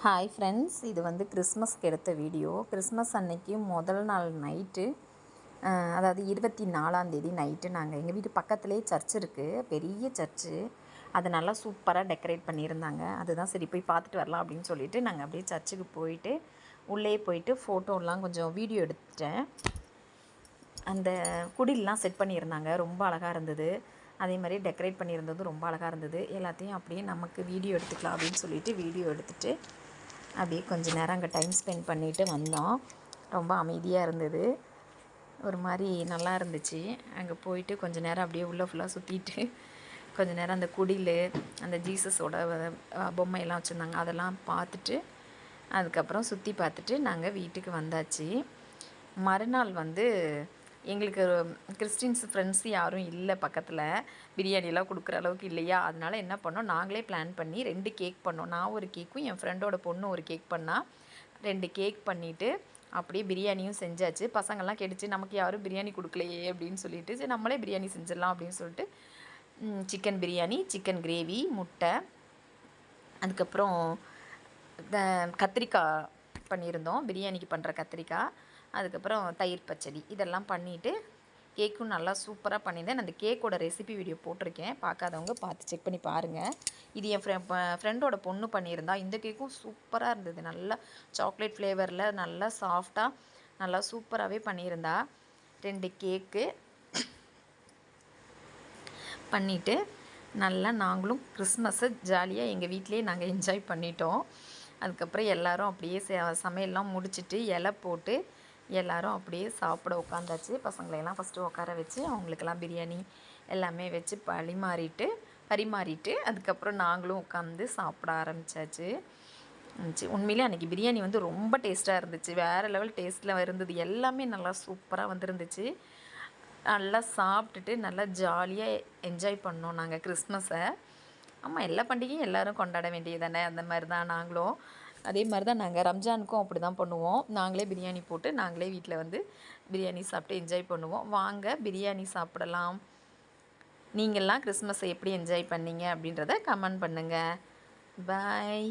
Hi friends, இது வந்து கிறிஸ்மஸ்க்கு எடுத்த வீடியோ. கிறிஸ்மஸ் அன்னைக்கு முதல் நாள் நைட்டு, அதாவது 24ஆம் தேதி நைட்டு நாங்கள் எங்கள் வீட்டு பக்கத்துலேயே சர்ச் இருக்குது, பெரிய சர்ச்சு. அதை நல்லா சூப்பராக டெக்கரேட் பண்ணியிருந்தாங்க. அதுதான் சரி போய் பார்த்துட்டு வரலாம் அப்படின்னு சொல்லிட்டு நாங்கள் அப்படியே சர்ச்சுக்கு போயிட்டு உள்ளே போயிட்டு ஃபோட்டோலாம் கொஞ்சம் வீடியோ எடுத்துட்டேன். அந்த குடிலெலாம் செட் பண்ணியிருந்தாங்க, ரொம்ப அழகாக இருந்தது. அதே மாதிரி டெக்கரேட் பண்ணியிருந்தது ரொம்ப அழகாக இருந்தது. எல்லாத்தையும் அப்படியே நமக்கு வீடியோ எடுத்துக்கலாம் அப்படின்னு சொல்லிட்டு வீடியோ எடுத்துகிட்டு அப்படியே கொஞ்சம் நேரம் அங்கே டைம் ஸ்பெண்ட் பண்ணிவிட்டு வந்தோம். ரொம்ப அமைதியாக இருந்தது, ஒரு மாதிரி நல்லா இருந்துச்சு. அங்கே போயிட்டு கொஞ்சம் நேரம் அப்படியே உள்ளே ஃபுல்லாக சுற்றிட்டு கொஞ்சம் நேரம் அந்த குடில், அந்த ஜீசஸோட பொம்மையெல்லாம் வச்சுருந்தாங்க, அதெல்லாம் பார்த்துட்டு அதுக்கப்புறம் சுற்றி பார்த்துட்டு நாங்கள் வீட்டுக்கு வந்தாச்சு. மறுநாள் வந்து எங்களுக்கு கிறிஸ்டின்ஸ் ஃப்ரெண்ட்ஸ் யாரும் இல்லை பக்கத்தில், பிரியாணியெல்லாம் கொடுக்குற அளவுக்கு இல்லையா. அதனால் என்ன பண்ணோம், நாங்களே பிளான் பண்ணி 2 கேக் பண்ணோம். நான் ஒரு கேக்கும் என் ஃப்ரெண்டோட பொண்ணு ஒரு கேக் பண்ணால் 2 கேக் பண்ணிவிட்டு அப்படியே பிரியாணியும் செஞ்சாச்சு. பசங்கள்லாம் கேட்டுச்சு, நமக்கு யாரும் பிரியாணி கொடுக்கலையே அப்படின்னு சொல்லிட்டு, சரி நம்மளே பிரியாணி செஞ்சிடலாம் அப்படின்னு சொல்லிட்டு சிக்கன் பிரியாணி, சிக்கன் கிரேவி, முட்டை, அதுக்கப்புறம் கத்திரிக்காய் பண்ணியிருந்தோம், பிரியாணிக்கு பண்ணுற கத்திரிக்காய், அதுக்கப்புறம் தயிர் பச்சடி, இதெல்லாம் பண்ணிவிட்டு கேக்கும் நல்லா சூப்பராக பண்ணியிருந்தேன். அந்த கேக்கோட ரெசிபி வீடியோ போட்டிருக்கேன், பார்க்காதவங்க பார்த்து செக் பண்ணி பாருங்கள். இது என் ஃப்ரெண்டோட பொண்ணு பண்ணியிருந்தா. இந்த கேக்கும் சூப்பராக இருந்தது, நல்லா சாக்லேட் ஃப்ளேவரில் நல்லா சாஃப்டாக நல்லா சூப்பராகவே பண்ணியிருந்தா. 2 கேக்கு பண்ணிவிட்டு நல்லா நாங்களும் கிறிஸ்மஸை ஜாலியாக எங்கள் வீட்டிலேயே நாங்கள் என்ஜாய் பண்ணிட்டோம். அதுக்கப்புறம் எல்லோரும் அப்படியே சமையல்லாம் முடிச்சுட்டு இலை போட்டு எல்லோரும் அப்படியே சாப்பிட உட்காந்தாச்சு. பசங்களையெல்லாம் ஃபஸ்ட்டு உட்கார வச்சு அவங்களுக்கெல்லாம் பிரியாணி எல்லாமே வச்சு பரிமாறிட்டு அதுக்கப்புறம் நாங்களும் உட்காந்து சாப்பிட ஆரம்பித்தாச்சு. உண்மையிலே அன்றைக்கி பிரியாணி வந்து ரொம்ப டேஸ்ட்டாக இருந்துச்சு, வேறு லெவல் டேஸ்ட்டில் இருந்தது. எல்லாமே நல்லா சூப்பராக வந்துருந்துச்சு. நல்லா சாப்பிட்டுட்டு நல்லா ஜாலியாக என்ஜாய் பண்ணோம் நாங்கள் கிறிஸ்மஸை. ஆமாம், எல்லா பண்டிகையும் எல்லோரும் கொண்டாட வேண்டியது தானே, அந்த மாதிரி தான் நாங்களும். அதே மாதிரி தான் நாங்கள் ரம்ஜானுக்கும் அப்படி தான் பண்ணுவோம். நாங்களே பிரியாணி போட்டு நாங்களே வீட்டில் வந்து பிரியாணி சாப்பிட்டு என்ஜாய் பண்ணுவோம். வாங்க பிரியாணி சாப்பிடலாம். நீங்கள்லாம் கிறிஸ்மஸை எப்படி என்ஜாய் பண்ணீங்க அப்படின்றத கமெண்ட் பண்ணுங்கள். பாய்.